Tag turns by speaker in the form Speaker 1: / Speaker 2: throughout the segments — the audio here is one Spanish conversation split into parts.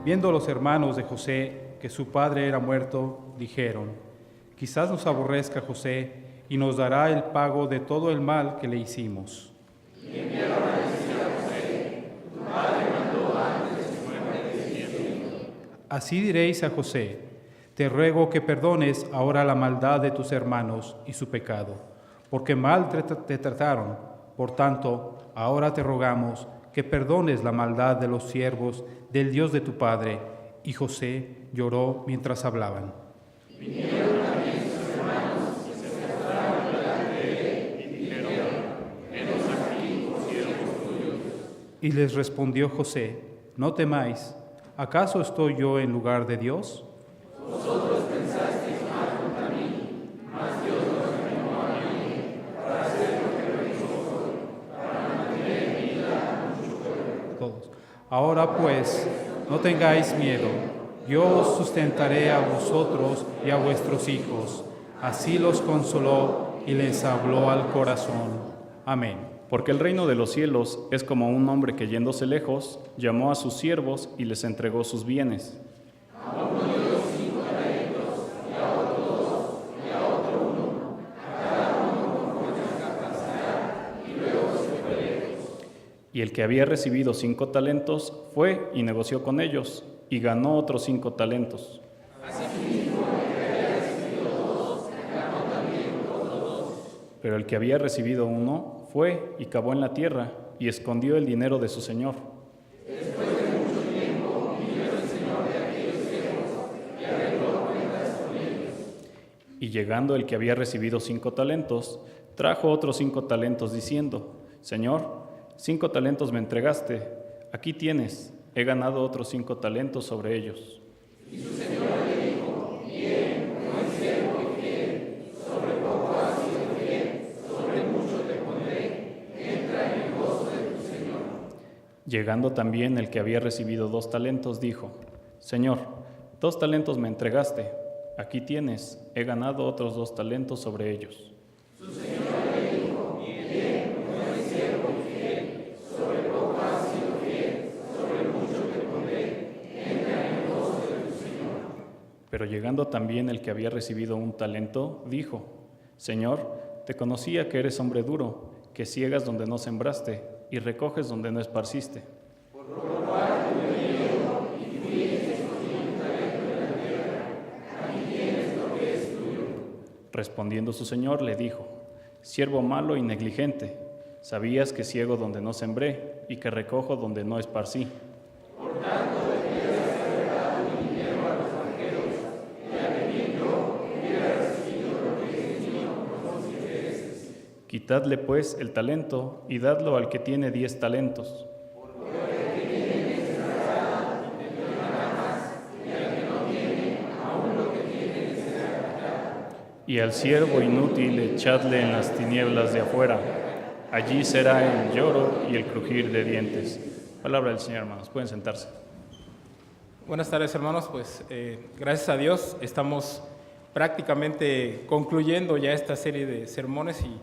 Speaker 1: Viendo los hermanos de José que su padre era muerto, dijeron: quizás nos aborrezca José y nos dará el pago de todo el mal que le hicimos.
Speaker 2: Y enviaron a decir a José: tu padre mandó antes de su muerte diciendo.
Speaker 1: Así diréis a José: te ruego que perdones ahora la maldad de tus hermanos y su pecado, porque mal te trataron. Por tanto, ahora te rogamos que perdones la maldad de los siervos del Dios de tu padre. Y José lloró mientras hablaban.
Speaker 2: Vinieron también sus hermanos y se postraron delante de él y dijeron: henos aquí, siervos tuyos.
Speaker 1: Y les respondió José: no temáis, ¿acaso estoy yo en lugar de Dios?
Speaker 2: Vosotros pensasteis mal contra mí, mas Dios nos animó a mí para hacer lo que lo hizo hoy, para mantener en vida a mucho pueblo.
Speaker 1: Todos. Ahora pues, no tengáis miedo, yo os sustentaré a vosotros y a vuestros hijos. Así los consoló y les habló al corazón. Amén.
Speaker 3: Porque el reino de los cielos es como un hombre que yéndose lejos, llamó a sus siervos y les entregó sus bienes.
Speaker 2: A uno dio 5 talentos, y a otro 2, y a otro 1, a cada uno conforme a su capacidad, y luego se fue lejos.
Speaker 3: Y el que había recibido 5 talentos fue y negoció con ellos, y ganó otros 5 talentos.
Speaker 2: Asimismo, el que había recibido 2, ganó también otros 2.
Speaker 3: Pero el que había recibido 1 fue y cavó en la tierra, y escondió el dinero de su señor.
Speaker 2: Después de mucho tiempo, vino el señor de aquellos siervos y arregló cuentas con ellos.
Speaker 3: Y llegando el que había recibido 5 talentos, trajo otros 5 talentos, diciendo: Señor, 5 talentos me entregaste, aquí tienes, he ganado otros 5 talentos sobre ellos.
Speaker 2: Y su señor le dijo: bien, buen siervo y fiel, sobre poco has sido fiel, sobre mucho te pondré, entra en el gozo de tu señor.
Speaker 3: Llegando también el que había recibido 2 talentos, dijo: Señor, 2 talentos me entregaste, aquí tienes, he ganado otros 2 talentos sobre ellos.
Speaker 2: Su señor le dijo: bien, buen siervo y fiel, sobre poco has sido fiel, sobre mucho te pondré, entra en el gozo de tu señor.
Speaker 3: Pero llegando también el que había recibido 1 talento, dijo: Señor, te conocía que eres hombre duro, que ciegas donde no sembraste y recoges donde no esparciste.
Speaker 2: Por lo cual tuve miedo y fui y escondí un talento en la tierra, aquí tienes lo que es tuyo.
Speaker 3: Respondiendo su señor le dijo: Siervo malo y negligente, sabías que ciego donde no sembré y que recojo donde no esparcí.
Speaker 2: Por tanto, debías haber dado mi dinero a los banqueros, y al venir yo hubiera recibido lo que es mío con los intereses.
Speaker 3: Quitadle pues el talento y dadlo al que tiene 10 talentos.
Speaker 2: Porque el que tiene necesitado tendrá más, y al que no tiene, aún lo que tiene le será quitado.
Speaker 3: Y al siervo inútil echadle en las tinieblas de afuera. Allí será el lloro y el crujir de dientes. Palabra del Señor, hermanos. Pueden sentarse.
Speaker 4: Buenas tardes, hermanos. Pues gracias a Dios estamos prácticamente concluyendo ya esta serie de sermones y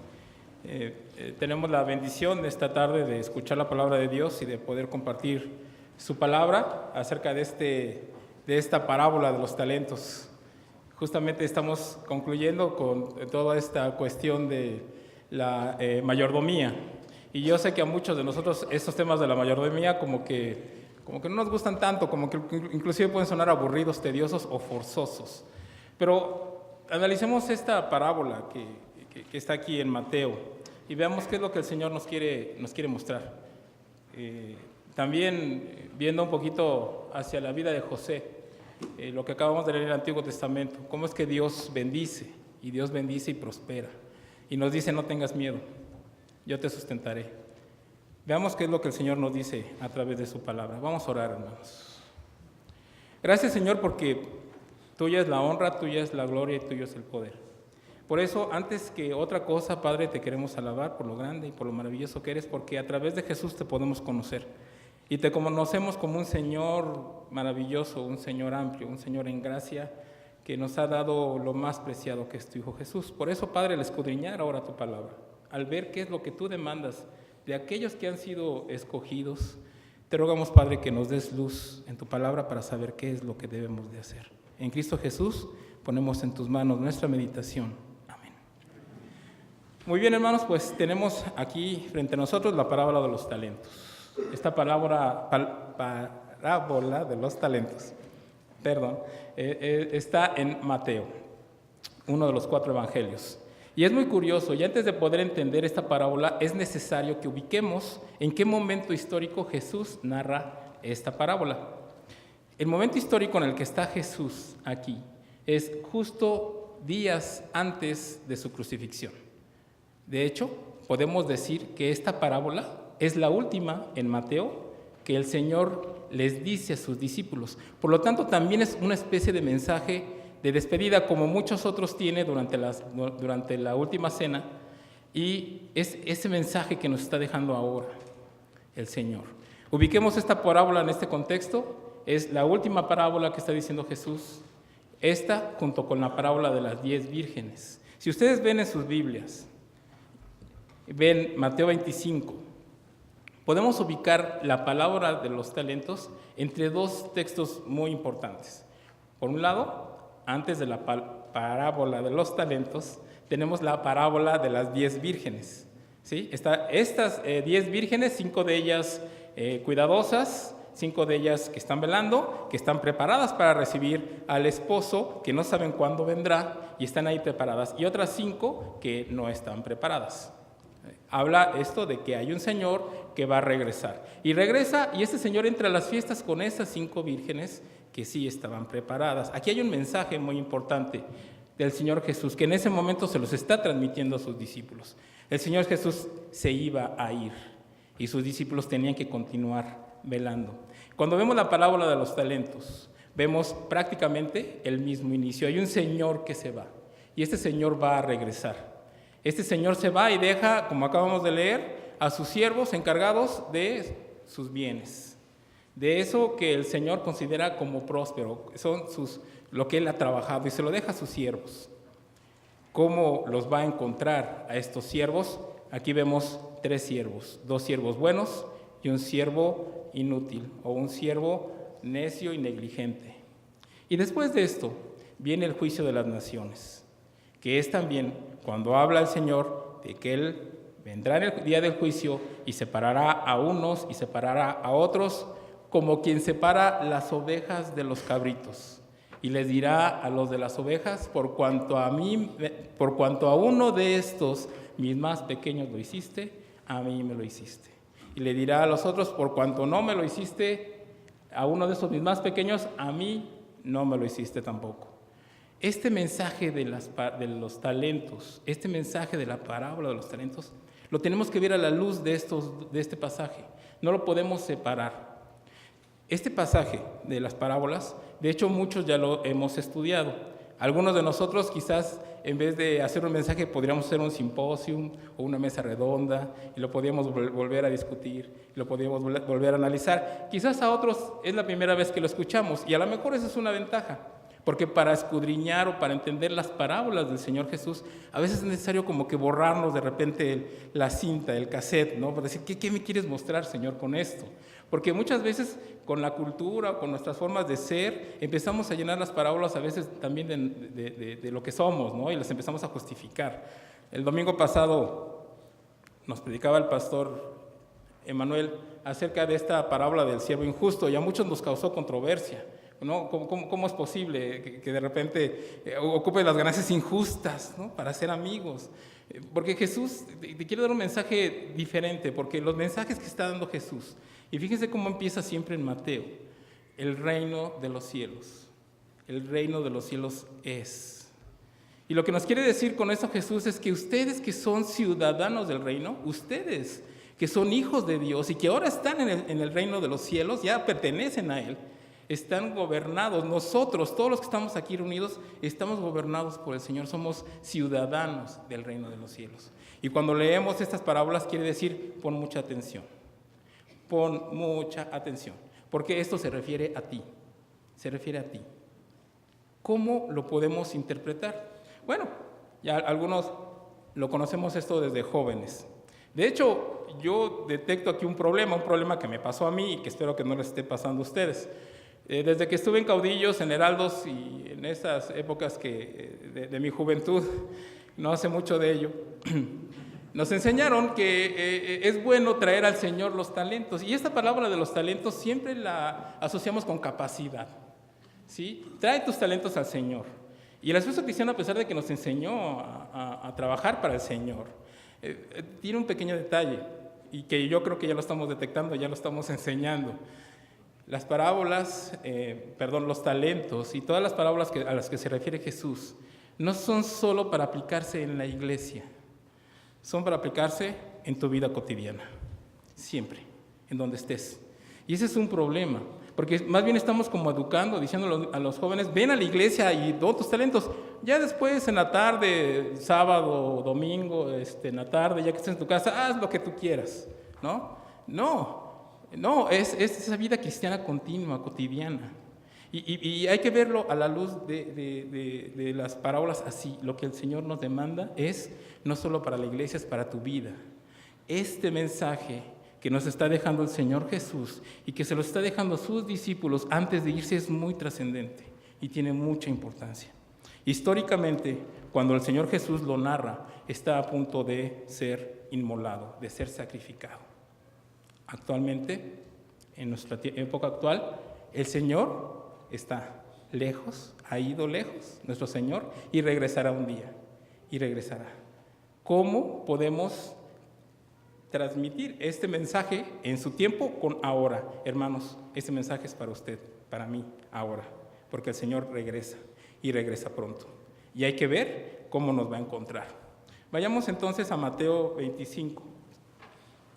Speaker 4: tenemos la bendición esta tarde de escuchar la palabra de Dios y de poder compartir su palabra acerca de esta parábola de los talentos. Justamente estamos concluyendo con toda esta cuestión de la mayordomía. Y yo sé que a muchos de nosotros estos temas de la mayordomía como que no nos gustan tanto, como que inclusive pueden sonar aburridos, tediosos o forzosos. Pero analicemos esta parábola que está aquí en Mateo y veamos qué es lo que el Señor nos quiere mostrar. También viendo un poquito hacia la vida de José, lo que acabamos de leer en el Antiguo Testamento, cómo es que Dios bendice, y Dios bendice y prospera. Y nos dice: no tengas miedo, yo te sustentaré. Veamos qué es lo que el Señor nos dice a través de su palabra. Vamos a orar, hermanos. Gracias, Señor, porque tuya es la honra, tuya es la gloria y tuyo es el poder. Por eso, antes que otra cosa, Padre, te queremos alabar por lo grande y por lo maravilloso que eres, porque a través de Jesús te podemos conocer. Y te conocemos como un Señor maravilloso, un Señor amplio, un Señor en gracia, que nos ha dado lo más preciado que es tu Hijo Jesús. Por eso, Padre, al escudriñar ahora tu palabra, al ver qué es lo que tú demandas de aquellos que han sido escogidos, Te rogamos, Padre, que nos des luz en tu palabra para saber qué es lo que debemos de hacer. En Cristo Jesús ponemos en tus manos nuestra meditación. Amén. Muy bien, hermanos, pues tenemos aquí frente a nosotros la parábola de los talentos. Esta parábola de los talentos, está en Mateo, uno de los 4 evangelios. Y es muy curioso, y antes de poder entender esta parábola, es necesario que ubiquemos en qué momento histórico Jesús narra esta parábola. El momento histórico en el que está Jesús aquí es justo días antes de su crucifixión. De hecho, podemos decir que esta parábola es la última en Mateo que el Señor les dice a sus discípulos. Por lo tanto, también es una especie de mensaje de despedida, como muchos otros tiene durante la última cena, y es ese mensaje que nos está dejando ahora el Señor. Ubiquemos esta parábola en este contexto. Es la última parábola que está diciendo Jesús, esta junto con la parábola de las 10 vírgenes. Si ustedes ven en sus Biblias, ven Mateo 25, podemos ubicar la parábola de los talentos entre 2 textos muy importantes. Por un lado, antes de la parábola de los talentos, tenemos la parábola de las 10 vírgenes. ¿Sí? Estas 10 vírgenes, 5 de ellas cuidadosas, 5 de ellas que están velando, que están preparadas para recibir al esposo, que no saben cuándo vendrá, y están ahí preparadas, y otras 5 que no están preparadas. Habla esto de que hay un Señor que va a regresar. Y regresa, y este Señor entra a las fiestas con esas 5 vírgenes que sí estaban preparadas. Aquí hay un mensaje muy importante del Señor Jesús, que en ese momento se los está transmitiendo a sus discípulos. El Señor Jesús se iba a ir, y sus discípulos tenían que continuar velando. Cuando vemos la parábola de los talentos, vemos prácticamente el mismo inicio. Hay un Señor que se va, y este Señor va a regresar. Este Señor se va y deja, como acabamos de leer, a sus siervos encargados de sus bienes, de eso que el Señor considera como próspero, son lo que Él ha trabajado, y se lo deja a sus siervos. ¿Cómo los va a encontrar a estos siervos? Aquí vemos 3 siervos, 2 siervos buenos y un siervo inútil, o un siervo necio y negligente. Y después de esto viene el juicio de las naciones, que es también cuando habla el Señor de que Él vendrá en el día del juicio y separará a unos y separará a otros, como quien separa las ovejas de los cabritos, y les dirá a los de las ovejas: por cuanto a uno de estos mis más pequeños lo hiciste, a mí me lo hiciste. Y le dirá a los otros: por cuanto no me lo hiciste a uno de esos mis más pequeños, a mí no me lo hiciste tampoco. Este mensaje de los talentos, este mensaje de la parábola de los talentos, lo tenemos que ver a la luz de este pasaje. No lo podemos separar. Este pasaje de las parábolas, de hecho muchos ya lo hemos estudiado. Algunos de nosotros quizás en vez de hacer un mensaje podríamos hacer un simposio o una mesa redonda y lo podríamos volver a discutir, lo podríamos volver a analizar. Quizás a otros es la primera vez que lo escuchamos, y a lo mejor esa es una ventaja, porque para escudriñar o para entender las parábolas del Señor Jesús, a veces es necesario como que borrarnos de repente la cinta, el cassette, ¿no? Para decir, ¿qué me quieres mostrar, Señor, con esto? Porque muchas veces con la cultura, con nuestras formas de ser, empezamos a llenar las parábolas a veces también de lo que somos, ¿no? Y las empezamos a justificar. El domingo pasado nos predicaba el pastor Emanuel acerca de esta parábola del siervo injusto, y a muchos nos causó controversia, ¿no? ¿Cómo es posible que de repente ocupe las ganancias injustas, ¿no? Para ser amigos? Porque Jesús te quiere dar un mensaje diferente, porque los mensajes que está dando Jesús, y fíjense cómo empieza siempre en Mateo: el reino de los cielos. El reino de los cielos es. Y lo que nos quiere decir con eso Jesús es que ustedes que son ciudadanos del reino, ustedes que son hijos de Dios y que ahora están en el reino de los cielos, ya pertenecen a Él, están gobernados. Nosotros, todos los que estamos aquí reunidos, estamos gobernados por el Señor, somos ciudadanos del reino de los cielos. Y cuando leemos estas parábolas quiere decir: pon mucha atención. Pon mucha atención, porque esto se refiere a ti, se refiere a ti. ¿Cómo lo podemos interpretar? Bueno, ya algunos lo conocemos esto desde jóvenes. De hecho, yo detecto aquí un problema que me pasó a mí y que espero que no les esté pasando a ustedes. Desde que estuve en Caudillos, en Heraldos y en esas épocas de mi juventud, no hace mucho de ello, nos enseñaron que es bueno traer al Señor los talentos. Y esta palabra de los talentos siempre la asociamos con capacidad, ¿sí? Trae tus talentos al Señor. Y el esfuerzo cristiano, a pesar de que nos enseñó a trabajar para el Señor, tiene un pequeño detalle, y que yo creo que ya lo estamos detectando, ya lo estamos enseñando. Las parábolas, los talentos y todas las parábolas a las que se refiere Jesús no son solo para aplicarse en la iglesia, son para aplicarse en tu vida cotidiana, siempre, en donde estés. Y ese es un problema, porque más bien estamos como educando, diciendo a los jóvenes, ven a la iglesia y todos tus talentos. Ya después, en la tarde, sábado, domingo, en la tarde, ya que estés en tu casa, haz lo que tú quieras, ¿no? No, es esa vida cristiana continua, cotidiana. Y hay que verlo a la luz de las parábolas así. Lo que el Señor nos demanda es no solo para la iglesia, es para tu vida. Este mensaje que nos está dejando el Señor Jesús y que se lo está dejando a sus discípulos antes de irse es muy trascendente y tiene mucha importancia. Históricamente, cuando el Señor Jesús lo narra, está a punto de ser inmolado, de ser sacrificado. Actualmente, en nuestra época actual, el Señor está lejos, ha ido lejos, nuestro Señor, y regresará un día, y regresará. ¿Cómo podemos transmitir este mensaje en su tiempo con ahora? Hermanos, este mensaje es para usted, para mí, ahora, porque el Señor regresa, y regresa pronto. Y hay que ver cómo nos va a encontrar. Vayamos entonces a Mateo 25.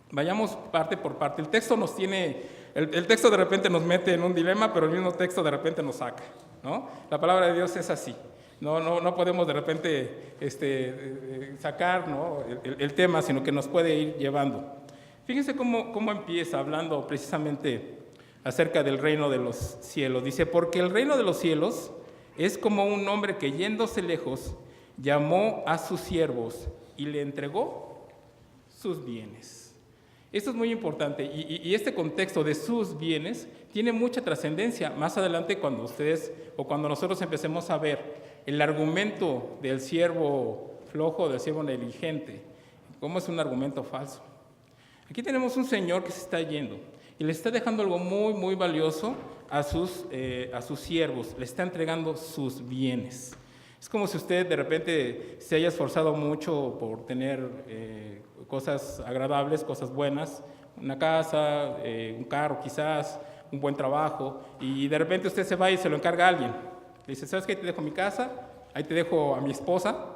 Speaker 4: Vayamos parte por parte. El texto nos tiene, el texto de repente nos mete en un dilema, pero el mismo texto de repente nos saca, ¿no? La palabra de Dios es así. No podemos de repente sacar, ¿no?, el tema, sino que nos puede ir llevando. Fíjense cómo empieza hablando precisamente acerca del reino de los cielos. Dice, porque el reino de los cielos es como un hombre que yéndose lejos llamó a sus siervos y le entregó sus bienes. Esto es muy importante y este contexto de sus bienes tiene mucha trascendencia. Más adelante, cuando ustedes o cuando nosotros empecemos a ver el argumento del siervo flojo, del siervo negligente, cómo es un argumento falso. Aquí tenemos un señor que se está yendo y le está dejando algo muy, muy valioso a sus siervos, le está entregando sus bienes. Es como si usted de repente se haya esforzado mucho por tener cosas agradables, cosas buenas, una casa, un carro quizás, un buen trabajo, y de repente usted se va y se lo encarga a alguien. Le dice, ¿sabes qué? Ahí te dejo mi casa, ahí te dejo a mi esposa,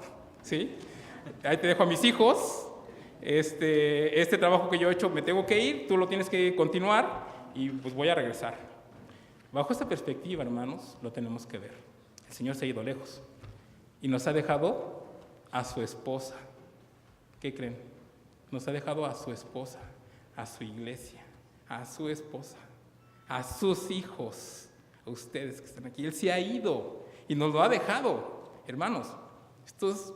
Speaker 4: ¿sí? Ahí te dejo a mis hijos, este trabajo que yo he hecho me tengo que ir, tú lo tienes que continuar y pues voy a regresar. Bajo esta perspectiva, hermanos, lo tenemos que ver. El Señor se ha ido lejos y nos ha dejado a su esposa. ¿Qué creen? Nos ha dejado a su esposa, a su iglesia, a su esposa, a sus hijos, a ustedes que están aquí. Él se ha ido y nos lo ha dejado. Hermanos,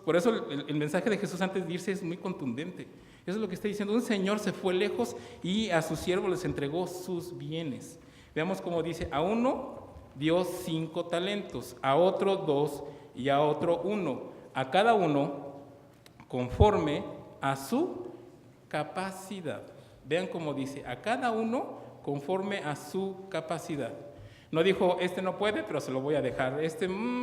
Speaker 4: por eso el mensaje de Jesús antes de irse es muy contundente. Eso es lo que está diciendo. Un señor se fue lejos y a sus siervos les entregó sus bienes. Veamos cómo dice, a uno dio 5 talentos, a otro 2 y a otro 1. A cada uno conforme a su capacidad. Vean cómo dice, a cada uno conforme a su capacidad. No dijo, no puede, pero se lo voy a dejar.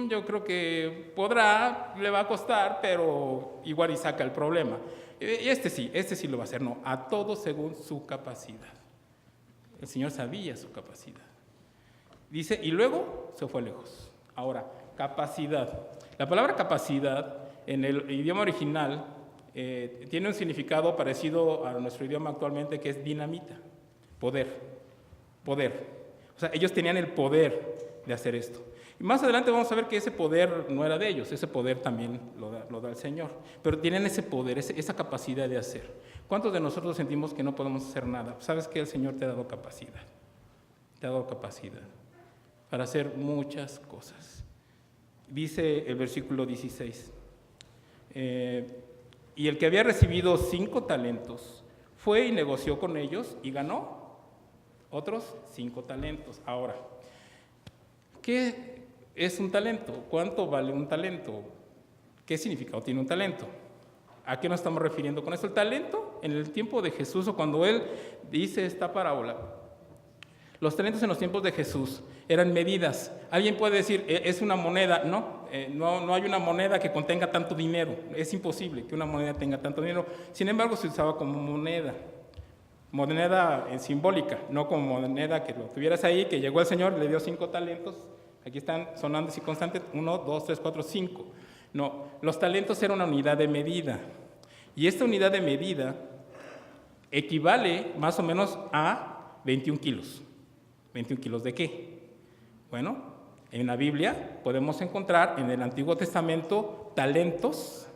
Speaker 4: Yo creo que podrá, le va a costar, pero igual y saca el problema. Y este sí lo va a hacer. No, a todos según su capacidad. El Señor sabía su capacidad. Dice, y luego se fue lejos. Ahora, capacidad. La palabra capacidad en el idioma original tiene un significado parecido a nuestro idioma actualmente, que es dinamita, poder. O sea, ellos tenían el poder de hacer esto. Y más adelante vamos a ver que ese poder no era de ellos, ese poder también lo da el Señor. Pero tienen ese poder, esa capacidad de hacer. ¿Cuántos de nosotros sentimos que no podemos hacer nada? Sabes que el Señor te ha dado capacidad. Te ha dado capacidad para hacer muchas cosas. Dice el versículo 16. Y el que había recibido 5 talentos fue y negoció con ellos y ganó otros 5 talentos. Ahora, ¿qué es un talento? ¿Cuánto vale un talento? ¿Qué significado tiene un talento? ¿A qué nos estamos refiriendo con esto? El talento, en el tiempo de Jesús, o cuando Él dice esta parábola, los talentos en los tiempos de Jesús eran medidas. Alguien puede decir, es una moneda. No, no hay una moneda que contenga tanto dinero. Es imposible que una moneda tenga tanto dinero. Sin embargo, se usaba como moneda simbólica, no como moneda que lo tuvieras ahí, que llegó el Señor, le dio 5 talentos. Aquí están sonando así constantes, 1, 2, 3, 4, 5. No, los talentos eran una unidad de medida. Y esta unidad de medida equivale más o menos a 21 kilos. ¿21 kilos de qué? Bueno, en la Biblia podemos encontrar en el Antiguo Testamento talentos,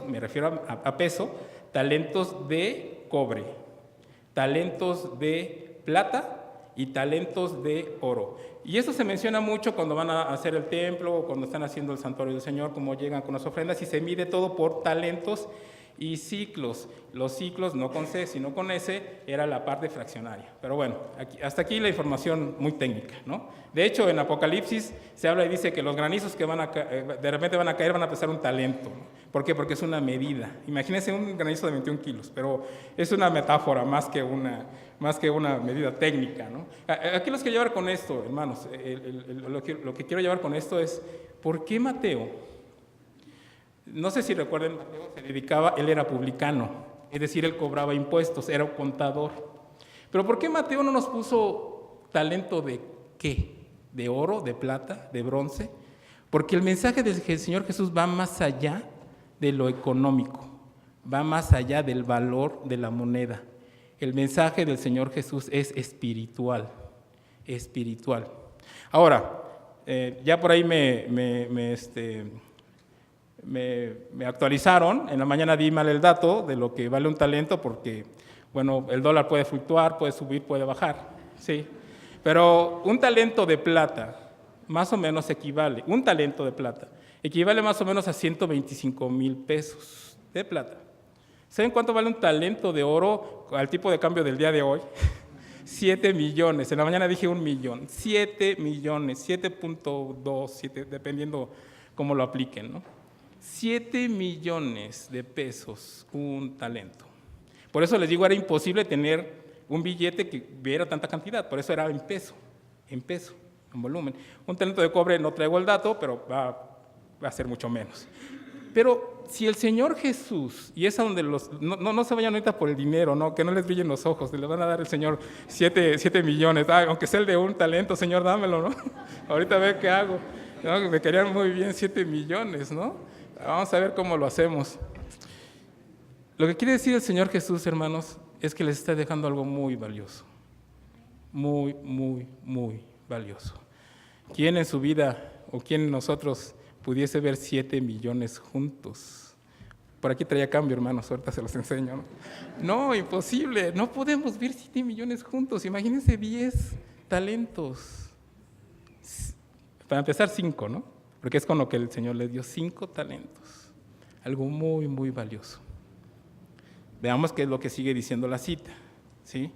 Speaker 4: me refiero a peso, talentos de cobre, talentos de plata y talentos de oro. Y eso se menciona mucho cuando van a hacer el templo o cuando están haciendo el santuario del Señor, como llegan con las ofrendas y se mide todo por talentos y ciclos. Los ciclos, no con C, sino con S, era la parte fraccionaria. Pero bueno, hasta aquí la información muy técnica, ¿no? De hecho, en Apocalipsis se habla y dice que los granizos que de repente van a caer van a pesar un talento. ¿Por qué? Porque es una medida. Imagínense un granizo de 21 kilos, pero es una metáfora más que una medida técnica, ¿no? Aquí los que llevar con esto, hermanos, lo que quiero llevar con esto es, ¿por qué Mateo? No sé si recuerden, Mateo se dedicaba, él era publicano, es decir, él cobraba impuestos, era un contador. Pero ¿por qué Mateo no nos puso talento de qué? ¿De oro, de plata, de bronce? Porque el mensaje del Señor Jesús va más allá de lo económico, va más allá del valor de la moneda. El mensaje del Señor Jesús es espiritual. Ahora, ya por ahí me actualizaron, en la mañana di mal el dato de lo que vale un talento porque, bueno, el dólar puede fluctuar, puede subir, puede bajar, sí. Pero un talento de plata más o menos equivale más o menos a 125,000 pesos de plata. ¿Saben cuánto vale un talento de oro al tipo de cambio del día de hoy? 7 millones. En la mañana dije 1 millón. 7 millones, 7.2, 7, dependiendo cómo lo apliquen, ¿no? 7 millones de pesos un talento. Por eso les digo, era imposible tener un billete que viera tanta cantidad, por eso era en peso, en volumen. Un talento de cobre, no traigo el dato, pero va a ser mucho menos. Pero si el Señor Jesús, y es a donde no se vayan ahorita por el dinero, ¿no? Que no les brillen los ojos, le van a dar el Señor 7 millones, aunque sea el de un talento, Señor, dámelo, ¿no? Ahorita ve qué hago, ¿no? Me querían muy bien 7 millones, ¿no? Vamos a ver cómo lo hacemos. Lo que quiere decir el Señor Jesús, hermanos, es que les está dejando algo muy valioso, muy, muy, muy valioso. ¿Quién en su vida o quién en nosotros pudiese ver 7 millones juntos? Por aquí traía cambio, hermanos, ahorita se los enseño, ¿no? No, imposible, no podemos ver 7 millones juntos. Imagínense 10 talentos. Para empezar 5, ¿no? Porque es con lo que el Señor les dio 5 talentos. Algo muy, muy valioso. Veamos qué es lo que sigue diciendo la cita, ¿sí?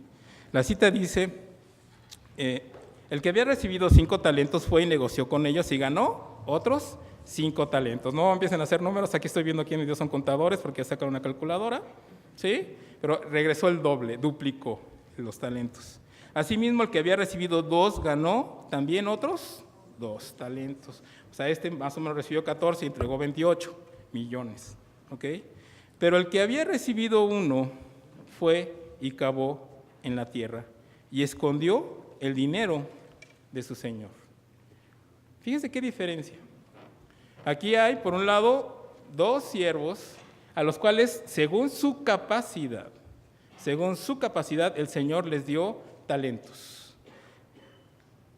Speaker 4: La cita dice, el que había recibido 5 talentos fue y negoció con ellos y ganó otros 5 talentos. No empiecen a hacer números, aquí estoy viendo quiénes Dios son contadores porque ya sacaron una calculadora, ¿sí? Pero regresó el doble, duplicó los talentos. Asimismo, el que había recibido 2 ganó también otros 2 talentos. O sea, más o menos recibió 14 y entregó 28 millones, ¿ok? Pero el que había recibido 1 fue y cavó en la tierra y escondió el dinero de su señor. Fíjense qué diferencia. Aquí hay, por un lado, 2 siervos a los cuales, según su capacidad, el Señor les dio talentos.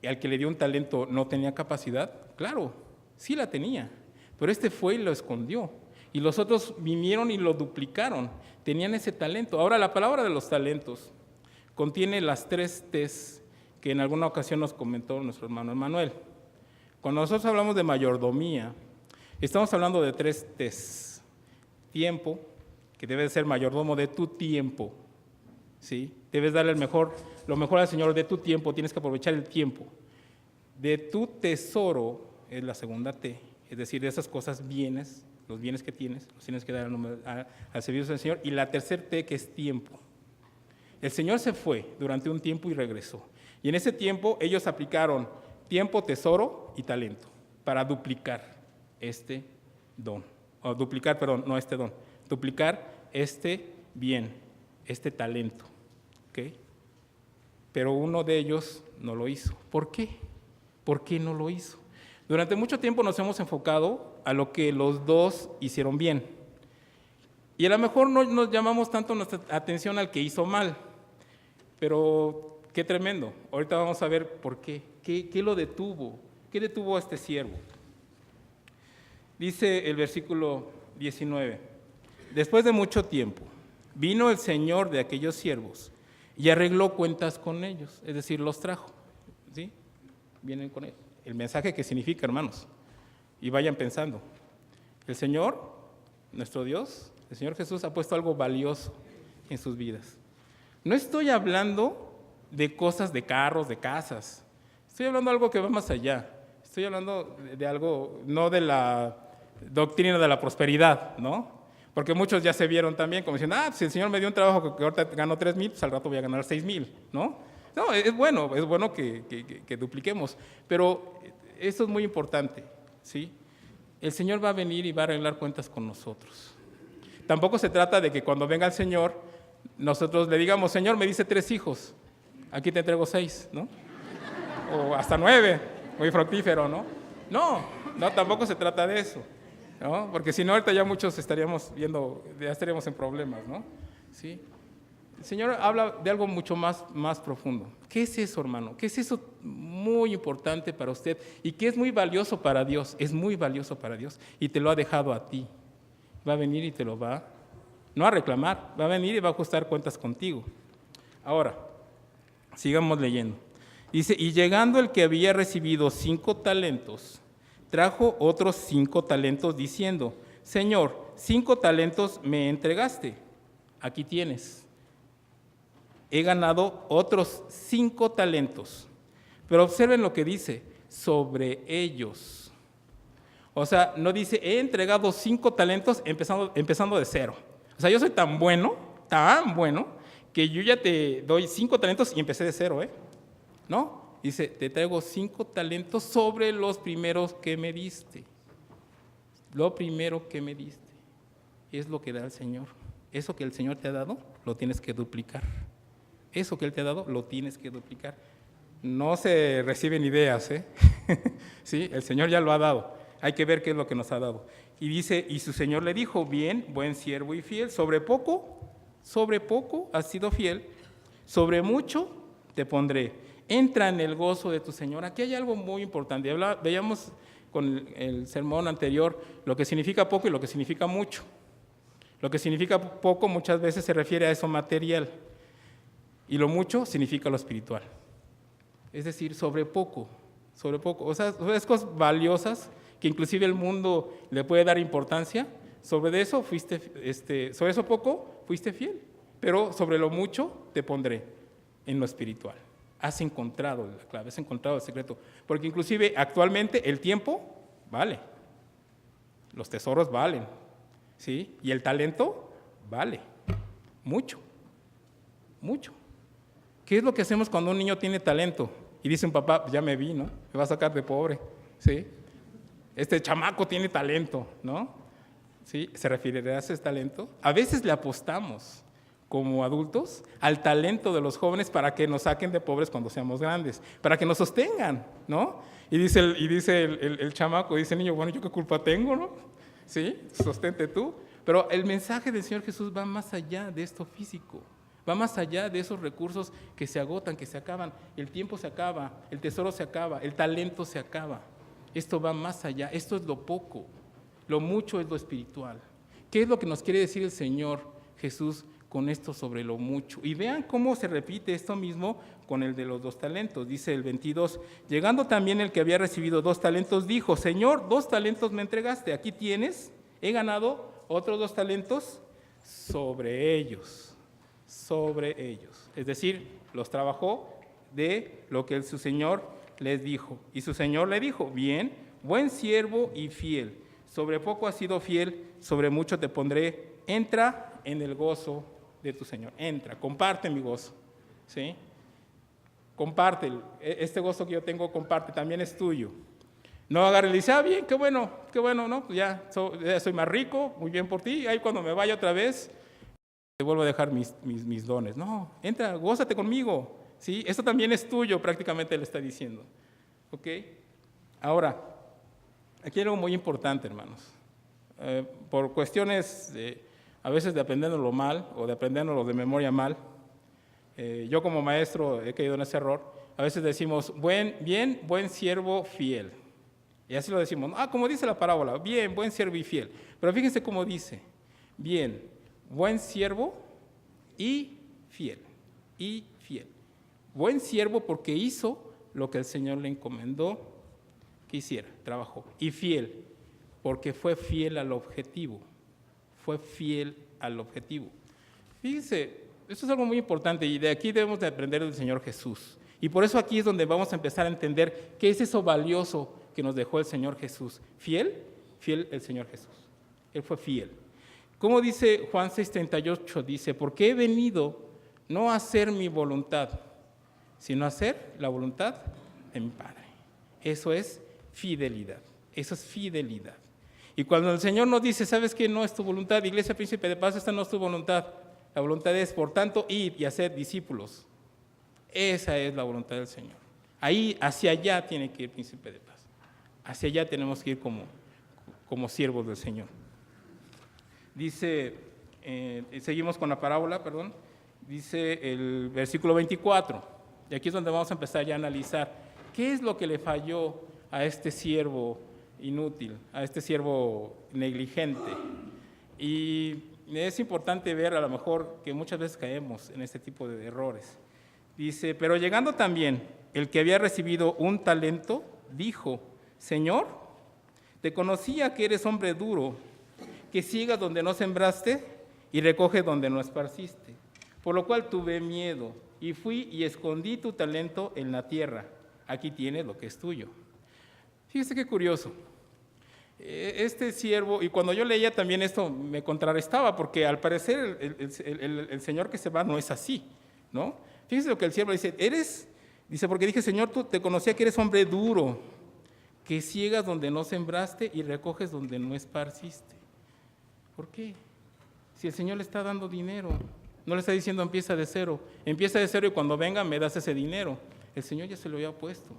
Speaker 4: Y al que le dio un talento no tenía capacidad, claro, sí la tenía, pero este fue y lo escondió. Y los otros vinieron y lo duplicaron, tenían ese talento. Ahora, la palabra de los talentos contiene las 3 T's que en alguna ocasión nos comentó nuestro hermano Emanuel. Cuando nosotros hablamos de mayordomía, estamos hablando de 3 T's. Tiempo, que debe ser mayordomo de tu tiempo, ¿sí? Debes darle lo mejor al Señor de tu tiempo, tienes que aprovechar el tiempo. De tu tesoro es la segunda T, es decir, de esas cosas bienes, los bienes que tienes, los tienes que dar al servicio del Señor. Y la tercera T, que es tiempo. El Señor se fue durante un tiempo y regresó. Y en ese tiempo ellos aplicaron tiempo, tesoro y talento para duplicar este don. O duplicar, perdón, no este don. Duplicar este bien, este talento. ¿Okay? Pero uno de ellos no lo hizo. ¿Por qué? ¿Por qué no lo hizo? Durante mucho tiempo nos hemos enfocado a lo que los dos hicieron bien. Y a lo mejor no nos llamamos tanto nuestra atención al que hizo mal. Pero qué tremendo. Ahorita vamos a ver por qué. ¿Qué lo detuvo? ¿Qué detuvo a este siervo? Dice el versículo 19. Después de mucho tiempo, vino el señor de aquellos siervos y arregló cuentas con ellos. Es decir, los trajo. ¿Sí? Vienen con él. El mensaje que significa, hermanos. Y vayan pensando. El Señor, nuestro Dios, el Señor Jesús ha puesto algo valioso en sus vidas. No estoy hablando de cosas, de carros, de casas. Estoy hablando de algo que va más allá. Estoy hablando de algo, no de la doctrina de la prosperidad, ¿no? Porque muchos ya se vieron también como diciendo, si el Señor me dio un trabajo que ahorita gano 3,000, pues al rato voy a ganar 6,000, ¿no? No, es bueno que dupliquemos, pero esto es muy importante, ¿sí? El Señor va a venir y va a arreglar cuentas con nosotros. Tampoco se trata de que cuando venga el Señor, nosotros le digamos, Señor, me dice 3 hijos, aquí te entrego 6, ¿no? O hasta 9, muy fructífero, ¿no? No, tampoco se trata de eso, ¿no? Porque si no, ahorita ya muchos estaríamos en problemas, ¿no? ¿Sí? El Señor habla de algo mucho más profundo. ¿Qué es eso, hermano? ¿Qué es eso muy importante para usted? Y que es muy valioso para Dios. Es muy valioso para Dios. Y te lo ha dejado a ti. Va a venir y te lo va, no a reclamar, va a venir y va a ajustar cuentas contigo. Ahora, sigamos leyendo. Dice, y llegando el que había recibido 5 talentos, trajo otros 5 talentos diciendo, Señor, 5 talentos me entregaste. Aquí tienes. He ganado otros 5 talentos. Pero observen lo que dice, sobre ellos. O sea, no dice, he entregado 5 talentos empezando de 0. O sea, yo soy tan bueno, que yo ya te doy 5 talentos y empecé de 0, ¿eh? ¿No? Dice, te traigo 5 talentos sobre los primeros que me diste. Lo primero que me diste es lo que da el Señor. Eso que el Señor te ha dado, lo tienes que duplicar. Eso que Él te ha dado, lo tienes que duplicar. No se reciben ideas, ¿eh? Sí, el Señor ya lo ha dado. Hay que ver qué es lo que nos ha dado. Y dice, y su Señor le dijo, bien, buen siervo y fiel, sobre poco has sido fiel, sobre mucho te pondré. Entra en el gozo de tu Señor. Aquí hay algo muy importante. Veíamos con el sermón anterior lo que significa poco y lo que significa mucho. Lo que significa poco muchas veces se refiere a eso material. Y lo mucho significa lo espiritual. Es decir, sobre poco. O sea, es cosas valiosas que inclusive el mundo le puede dar importancia. Sobre eso sobre eso poco fuiste fiel. Pero sobre lo mucho te pondré en lo espiritual. Has encontrado la clave, has encontrado el secreto. Porque inclusive actualmente el tiempo vale. Los tesoros valen. ¿Sí? Y el talento vale. Mucho. ¿Qué es lo que hacemos cuando un niño tiene talento? Y dice un papá, ya me vi, ¿no? Me va a sacar de pobre, ¿sí? Este chamaco tiene talento, ¿no? ¿Sí? ¿Se referirá a ese talento? A veces le apostamos, como adultos, al talento de los jóvenes para que nos saquen de pobres cuando seamos grandes, para que nos sostengan, ¿no? Y dice el chamaco, dice el niño, bueno, ¿yo qué culpa tengo, no? ¿Sí? Sostente tú. Pero el mensaje del Señor Jesús va más allá de esto físico. Va más allá de esos recursos que se agotan, que se acaban. El tiempo se acaba, el tesoro se acaba, el talento se acaba. Esto va más allá, esto es lo poco, lo mucho es lo espiritual. ¿Qué es lo que nos quiere decir el Señor Jesús con esto sobre lo mucho? Y vean cómo se repite esto mismo con el de los 2 talentos. Dice el 22, llegando también el que había recibido 2 talentos, dijo, Señor, 2 talentos me entregaste, aquí tienes, he ganado otros 2 talentos sobre ellos. sobre ellos. Es decir, los trabajó de lo que su Señor les dijo. Y su Señor le dijo, bien, buen siervo y fiel. Sobre poco has sido fiel, sobre mucho te pondré. Entra en el gozo de tu Señor. Entra, comparte mi gozo. ¿Sí? Comparte. Este gozo que yo tengo, comparte. También es tuyo. No agarre y le dice, bien, qué bueno, ¿no? Pues ya soy más rico, muy bien por ti. Ahí cuando me vaya otra vez, te vuelvo a dejar mis dones. No, entra, gózate conmigo. ¿Sí? Esto también es tuyo, prácticamente le está diciendo. ¿Ok? Ahora, aquí hay algo muy importante, hermanos. Por cuestiones, a veces de aprenderlo mal o de aprenderlo de memoria mal, yo como maestro he caído en ese error. A veces decimos, buen siervo fiel. Y así lo decimos. Como dice la parábola, bien, buen siervo y fiel. Pero fíjense cómo dice, bien, buen siervo y fiel. Y fiel. Buen siervo porque hizo lo que el Señor le encomendó que hiciera, trabajó. Y fiel, porque fue fiel al objetivo. Fue fiel al objetivo. Fíjense, esto es algo muy importante y de aquí debemos de aprender del Señor Jesús. Y por eso aquí es donde vamos a empezar a entender qué es eso valioso que nos dejó el Señor Jesús. ¿Fiel? Fiel el Señor Jesús. Él fue fiel. Como dice Juan 6:38, dice, porque he venido no a hacer mi voluntad, sino a hacer la voluntad de mi Padre. Eso es fidelidad. Eso es fidelidad. Y cuando el Señor nos dice, ¿sabes qué? No es tu voluntad, Iglesia Príncipe de Paz, esta no es tu voluntad. La voluntad es, por tanto, ir y hacer discípulos. Esa es la voluntad del Señor. Ahí, hacia allá tiene que ir Príncipe de Paz. Hacia allá tenemos que ir como siervos del Señor. Dice, seguimos con la parábola, dice el versículo 24, y aquí es donde vamos a empezar ya a analizar qué es lo que le falló a este siervo inútil, a este siervo negligente. Y es importante ver a lo mejor que muchas veces caemos en este tipo de errores. Dice, pero llegando también el que había recibido un talento, dijo, Señor, te conocía que eres hombre duro, que siegas donde no sembraste y recoges donde no esparciste. Por lo cual tuve miedo y fui y escondí tu talento en la tierra. Aquí tienes lo que es tuyo. Fíjese qué curioso. Este siervo, y cuando yo leía también esto me contrarrestaba, porque al parecer el Señor que se va no es así, ¿no? Fíjese lo que el siervo dice, dice, porque dije, Señor, tú te conocía que eres hombre duro, que siegas donde no sembraste y recoges donde no esparciste. ¿Por qué? Si el Señor le está dando dinero, no le está diciendo empieza de cero y cuando venga me das ese dinero. El Señor ya se lo había puesto.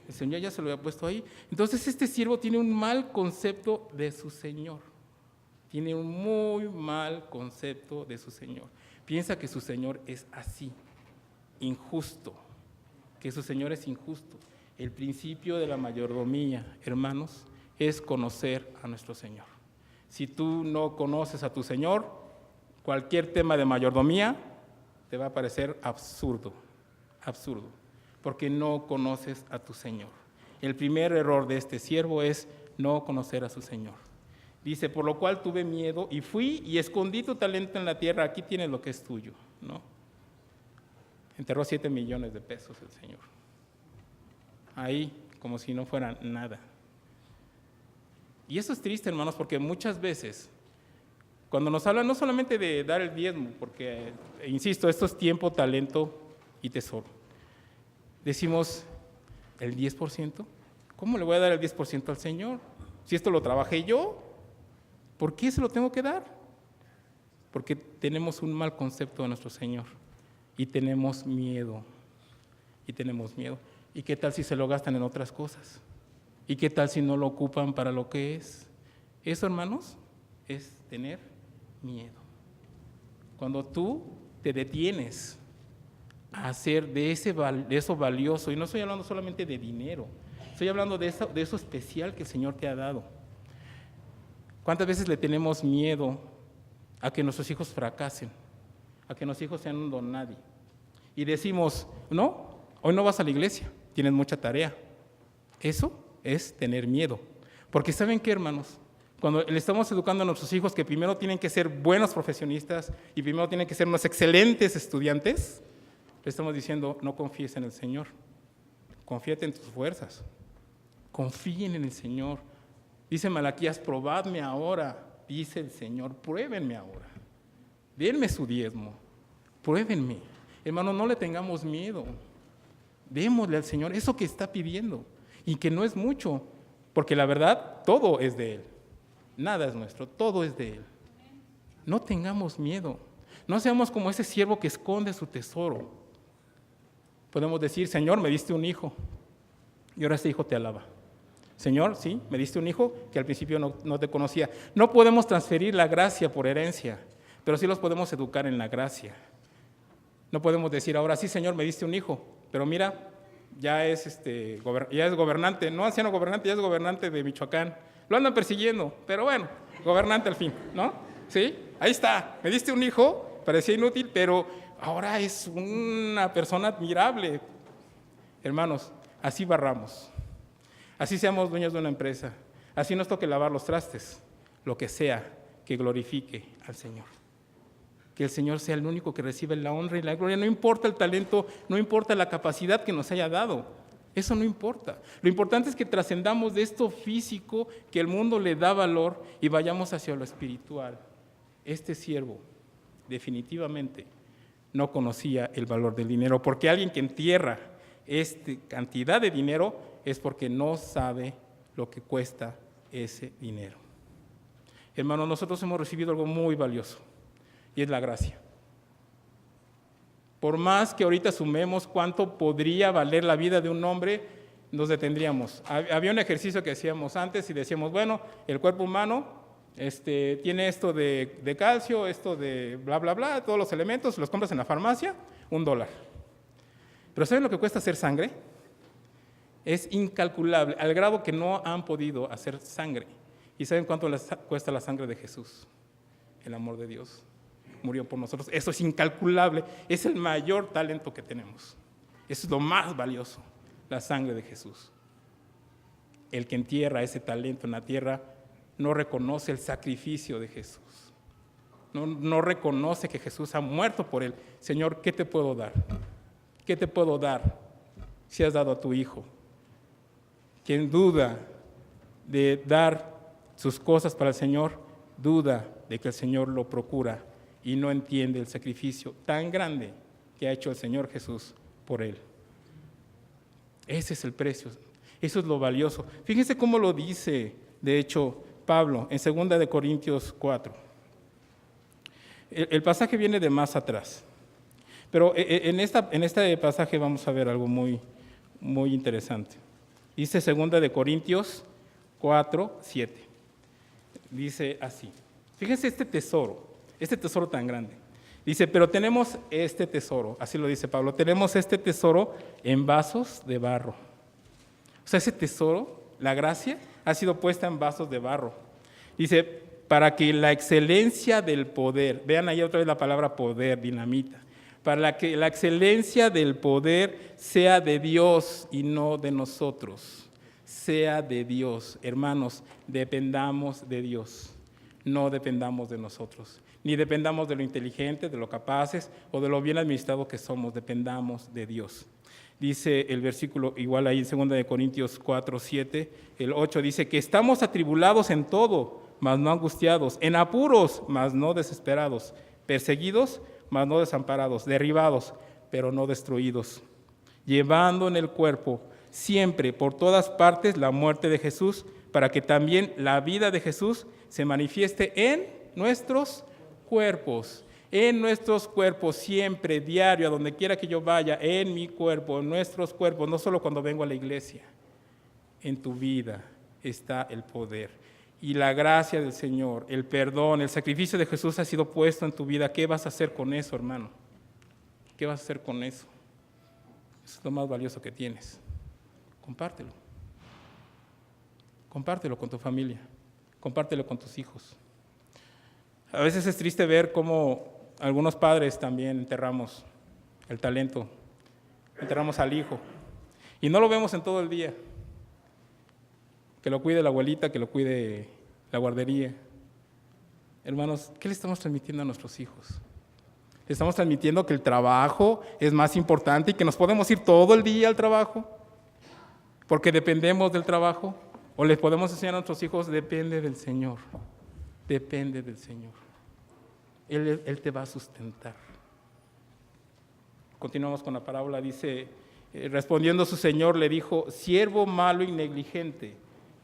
Speaker 4: El Señor ya se lo había puesto ahí. Entonces este siervo tiene un mal concepto de su Señor. Tiene un muy mal concepto de su Señor. Piensa que su Señor es así, injusto, que su Señor es injusto. El principio de la mayordomía, hermanos, es conocer a nuestro Señor. Si tú no conoces a tu Señor, cualquier tema de mayordomía te va a parecer absurdo, porque no conoces a tu Señor. El primer error de este siervo es no conocer a su Señor. Dice, por lo cual tuve miedo y fui y escondí tu talento en la tierra, aquí tienes lo que es tuyo, ¿no? Enterró 7 millones de pesos el Señor. Ahí, como si no fuera nada. Y eso es triste, hermanos, porque muchas veces, cuando nos hablan no solamente de dar el diezmo, porque, insisto, esto es tiempo, talento y tesoro. Decimos, ¿el 10%? ¿Cómo le voy a dar el 10% al Señor? Si esto lo trabajé yo, ¿por qué se lo tengo que dar? Porque tenemos un mal concepto de nuestro Señor y tenemos miedo. ¿Y qué tal si se lo gastan en otras cosas? ¿Y qué tal si no lo ocupan para lo que es? Eso, hermanos, es tener miedo. Cuando tú te detienes a hacer de eso valioso, y no estoy hablando solamente de dinero, estoy hablando de eso especial que el Señor te ha dado. ¿Cuántas veces le tenemos miedo a que nuestros hijos fracasen, a que nuestros hijos sean un don nadie? Y decimos, no, hoy no vas a la iglesia, tienes mucha tarea. Eso es tener miedo. Porque ¿saben qué, hermanos? Cuando le estamos educando a nuestros hijos que primero tienen que ser buenos profesionistas y primero tienen que ser unos excelentes estudiantes, le estamos diciendo, no confíes en el Señor, confíate en tus fuerzas, confíen en el Señor. Dice Malaquías, probadme ahora, dice el Señor, pruébenme ahora, denme su diezmo, pruébenme. Hermano, no le tengamos miedo, démosle al Señor eso que está pidiendo y que no es mucho, porque la verdad, todo es de Él. Nada es nuestro, todo es de Él. No tengamos miedo. No seamos como ese siervo que esconde su tesoro. Podemos decir, Señor, me diste un hijo y ahora ese hijo te alaba. Señor, sí, me diste un hijo que al principio no te conocía. No podemos transferir la gracia por herencia, pero sí los podemos educar en la gracia. No podemos decir, ahora sí, Señor, me diste un hijo, pero mira, ya es gobernante, no anciano gobernante, ya es gobernante de Michoacán. Lo andan persiguiendo, pero bueno, gobernante al fin, ¿no? ¿Sí? Ahí está, me diste un hijo, parecía inútil, pero ahora es una persona admirable. Hermanos, así barramos, así seamos dueños de una empresa, así nos toque lavar los trastes, lo que sea que glorifique al Señor. Que el Señor sea el único que recibe la honra y la gloria, no importa el talento, no importa la capacidad que nos haya dado. Eso no importa. Lo importante es que trascendamos de esto físico que el mundo le da valor y vayamos hacia lo espiritual. Este siervo definitivamente no conocía el valor del dinero, porque alguien que entierra esta cantidad de dinero es porque no sabe lo que cuesta ese dinero. Hermanos, nosotros hemos recibido algo muy valioso y es la gracia. Por más que ahorita sumemos cuánto podría valer la vida de un hombre, nos detendríamos. Había un ejercicio que hacíamos antes y decíamos, bueno, el cuerpo humano tiene esto de calcio, esto de bla, bla, bla, todos los elementos, los compras en la farmacia, $1. Pero ¿saben lo que cuesta hacer sangre? Es incalculable, al grado que no han podido hacer sangre. ¿Y saben cuánto cuesta la sangre de Jesús? El amor de Dios. Murió por nosotros. Eso es incalculable. Es el mayor talento que tenemos. Eso es lo más valioso, la sangre de Jesús. El que entierra ese talento en la tierra no reconoce el sacrificio de Jesús. No reconoce que Jesús ha muerto por él. Señor, ¿qué te puedo dar? ¿Qué te puedo dar si has dado a tu Hijo? Quien duda de dar sus cosas para el Señor, duda de que el Señor lo procura y no entiende el sacrificio tan grande que ha hecho el Señor Jesús por él. Ese es el precio, eso es lo valioso. Fíjense cómo lo dice, de hecho, Pablo en 2 de Corintios 4. El pasaje viene de más atrás, pero en este pasaje vamos a ver algo muy, muy interesante. Dice 2 de Corintios 4, 7. Dice así, fíjense este tesoro tan grande. Dice, pero tenemos este tesoro, así lo dice Pablo, tenemos este tesoro en vasos de barro. O sea, ese tesoro, la gracia, ha sido puesta en vasos de barro. Dice, para que la excelencia del poder, vean ahí otra vez la palabra poder, dinamita, para que la excelencia del poder sea de Dios y no de nosotros. Sea de Dios. Hermanos, dependamos de Dios, no dependamos de nosotros. Ni dependamos de lo inteligente, de lo capaces o de lo bien administrado que somos, dependamos de Dios. Dice el versículo, igual ahí en 2 de Corintios 4, 7, el 8, dice que estamos atribulados en todo, mas no angustiados, en apuros, mas no desesperados, perseguidos, mas no desamparados, derribados, pero no destruidos, llevando en el cuerpo siempre por todas partes la muerte de Jesús, para que también la vida de Jesús se manifieste en nuestros cuerpos, siempre, diario, a donde quiera que yo vaya, en mi cuerpo, en nuestros cuerpos, no solo cuando vengo a la iglesia. En tu vida está el poder y la gracia del Señor, el perdón, el sacrificio de Jesús ha sido puesto en tu vida. ¿Qué vas a hacer con eso, hermano? ¿Qué vas a hacer con eso? Eso es lo más valioso que tienes. Compártelo. Compártelo con tu familia. Compártelo con tus hijos. A veces es triste ver cómo algunos padres también enterramos el talento, enterramos al hijo y no lo vemos en todo el día. Que lo cuide la abuelita, que lo cuide la guardería. Hermanos, ¿qué le estamos transmitiendo a nuestros hijos? ¿Le estamos transmitiendo que el trabajo es más importante y que nos podemos ir todo el día al trabajo porque dependemos del trabajo? ¿O les podemos enseñar a nuestros hijos, depende del Señor, depende del Señor? Él te va a sustentar. Continuamos con la parábola, dice, respondiendo su Señor le dijo, siervo malo y negligente.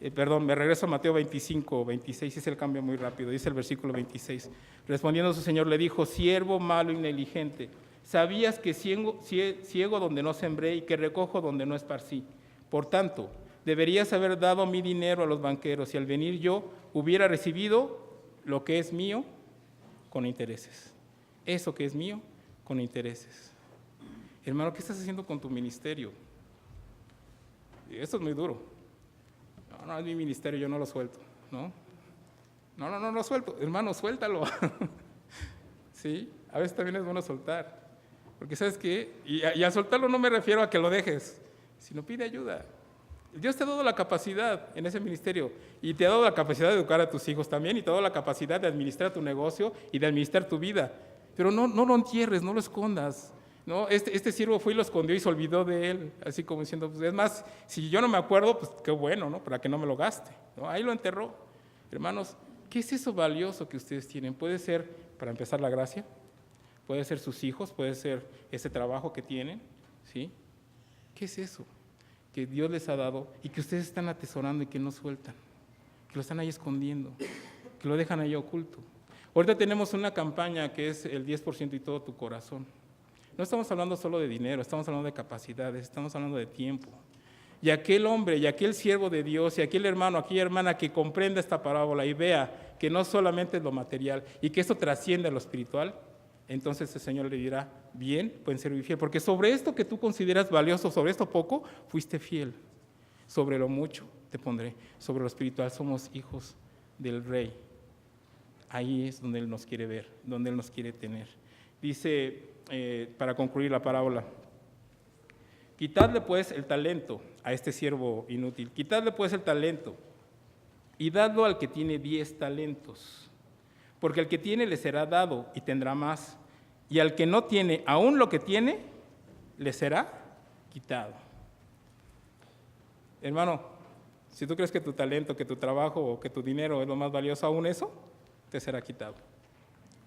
Speaker 4: Me regreso a Mateo 25, 26, es el cambio muy rápido, dice el versículo 26. Respondiendo su Señor le dijo, siervo malo y negligente, ¿sabías que ciego donde no sembré y que recojo donde no esparcí? Por tanto, deberías haber dado mi dinero a los banqueros y al venir yo hubiera recibido lo que es mío con intereses. Eso que es mío con intereses. Hermano, ¿qué estás haciendo con tu ministerio? Esto es muy duro. No, es mi ministerio, yo no lo suelto, ¿no? No lo suelto. Hermano, suéltalo. Sí, a veces también es bueno soltar. Porque ¿sabes qué? Y al soltarlo no me refiero a que lo dejes, sino pide ayuda. Dios te ha dado la capacidad en ese ministerio y te ha dado la capacidad de educar a tus hijos también y te ha dado la capacidad de administrar tu negocio y de administrar tu vida. Pero no lo entierres, no lo escondas. ¿No? Este siervo fue y lo escondió y se olvidó de él, así como diciendo, pues es más, si yo no me acuerdo, pues qué bueno, ¿no? Para que no me lo gaste, ¿no? Ahí lo enterró. Hermanos, ¿qué es eso valioso que ustedes tienen? Puede ser, para empezar, la gracia, puede ser sus hijos, puede ser ese trabajo que tienen, ¿sí? ¿Qué es eso que Dios les ha dado y que ustedes están atesorando y que no sueltan? Que lo están ahí escondiendo, que lo dejan ahí oculto. Ahorita tenemos una campaña que es el 10% y todo tu corazón. No estamos hablando solo de dinero, estamos hablando de capacidades, estamos hablando de tiempo. Y aquel hombre, y aquel siervo de Dios, y aquel hermano, aquella hermana que comprenda esta parábola y vea que no solamente es lo material y que esto trasciende a lo espiritual, entonces el Señor le dirá, bien, pueden ser fiel, porque sobre esto que tú consideras valioso, sobre esto poco, fuiste fiel. Sobre lo mucho te pondré, sobre lo espiritual somos hijos del Rey. Ahí es donde Él nos quiere ver, donde Él nos quiere tener. Dice, para concluir la parábola, quitadle pues el talento a este siervo inútil, quitadle pues el talento y dadlo al que tiene 10 talentos, porque al que tiene le será dado y tendrá más, y al que no tiene, aún lo que tiene, le será quitado. Hermano, si tú crees que tu talento, que tu trabajo o que tu dinero es lo más valioso, aún eso te será quitado,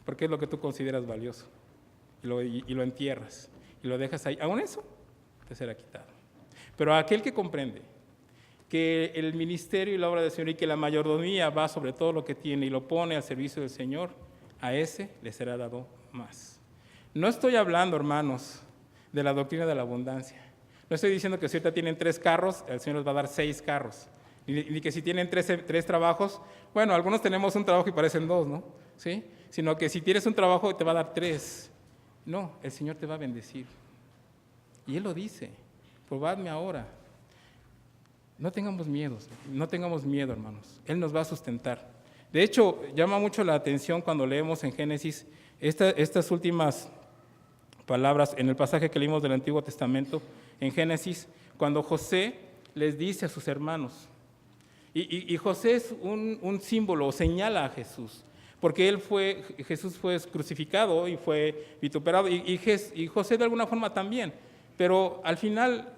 Speaker 4: porque es lo que tú consideras valioso. Y lo entierras y lo dejas ahí, aún eso te será quitado. Pero a aquel que comprende que el ministerio y la obra del Señor y que la mayordomía va sobre todo lo que tiene y lo pone al servicio del Señor, a ese le será dado más. No estoy hablando, hermanos, de la doctrina de la abundancia. No estoy diciendo que si ahorita tienen 3 carros, el Señor les va a dar 6 carros. Ni que si tienen 3 trabajos, bueno, algunos tenemos un trabajo y parecen 2, ¿no? ¿Sí? Sino que si tienes un trabajo te va a dar 3. No, el Señor te va a bendecir. Y Él lo dice, probadme ahora. No tengamos miedo, hermanos. Él nos va a sustentar. De hecho, llama mucho la atención cuando leemos en Génesis estas últimas palabras, en el pasaje que leímos del Antiguo Testamento, en Génesis, cuando José les dice a sus hermanos, y José es un símbolo, señala a Jesús, porque Jesús fue crucificado y fue vituperado, y José de alguna forma también, pero al final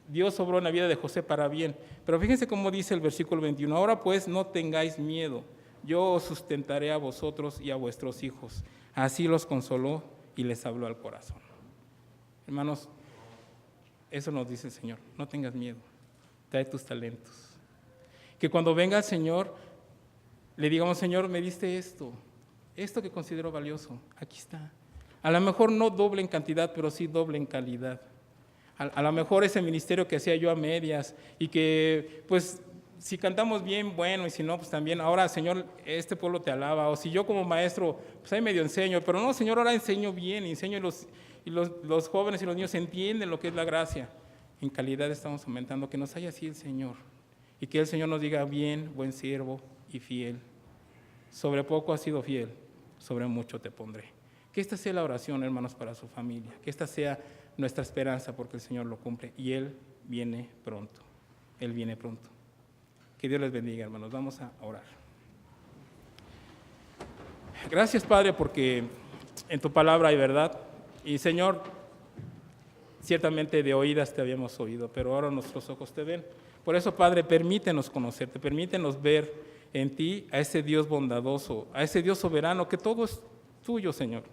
Speaker 4: Dios obró en la vida de José para bien. Pero fíjense cómo dice el versículo 21, ahora pues no tengáis miedo, yo os sustentaré a vosotros y a vuestros hijos. Así los consoló y les habló al corazón. Hermanos, eso nos dice el Señor, no tengas miedo, trae tus talentos. Que cuando venga el Señor, le digamos, Señor, me diste esto que considero valioso, aquí está. A lo mejor no doble en cantidad, pero sí doble en calidad. A lo mejor ese ministerio que hacía yo a medias y que, pues, si cantamos bien, bueno, y si no, pues también, ahora, Señor, este pueblo te alaba. O si yo como maestro, pues ahí medio enseño, pero no, Señor, ahora enseño bien, enseño y los jóvenes y los niños entienden lo que es la gracia. En calidad estamos aumentando, que nos haya así el Señor. Y que el Señor nos diga, bien, buen siervo y fiel. Sobre poco has sido fiel, sobre mucho te pondré. Que esta sea la oración, hermanos, para su familia. Que esta sea nuestra esperanza, porque el Señor lo cumple. Y Él viene pronto. Él viene pronto. Que Dios les bendiga, hermanos. Vamos a orar. Gracias, Padre, porque en tu palabra hay verdad. Y, Señor, ciertamente de oídas te habíamos oído, pero ahora nuestros ojos te ven. Por eso, Padre, permítenos conocerte, permítenos ver en ti a ese Dios bondadoso, a ese Dios soberano, que todo es tuyo, Señor.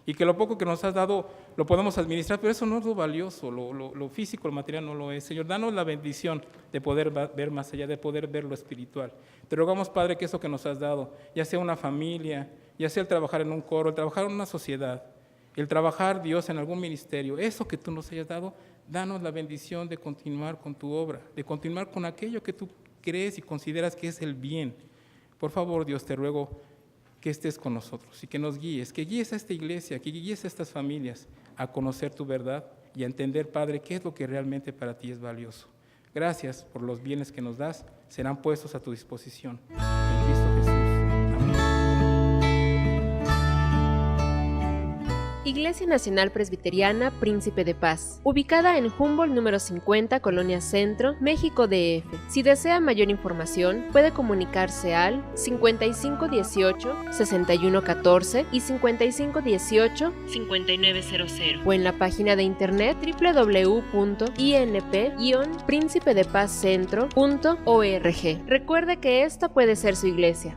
Speaker 4: Y que lo poco que nos has dado lo podemos administrar, pero eso no es lo valioso, lo físico, lo material no lo es. Señor, danos la bendición de poder ver más allá, de poder ver lo espiritual. Te rogamos, Padre, que eso que nos has dado, ya sea una familia, ya sea el trabajar en un coro, el trabajar en una sociedad, el trabajar, Dios, en algún ministerio, eso que tú nos hayas dado, danos la bendición de continuar con tu obra, de continuar con aquello que tú crees y consideras que es el bien. Por favor, Dios, te ruego que estés con nosotros y que nos guíes, que guíes a esta iglesia, que guíes a estas familias a conocer tu verdad y a entender, Padre, qué es lo que realmente para ti es valioso. Gracias por los bienes que nos das, serán puestos a tu disposición. En Cristo Jesús.
Speaker 5: Iglesia Nacional Presbiteriana Príncipe de Paz, ubicada en Humboldt número 50, Colonia Centro, México DF. Si desea mayor información, puede comunicarse al 5518-6114 y 5518-5900 o en la página de internet www.inp-principedepazcentro.org. Recuerde que esta puede ser su iglesia.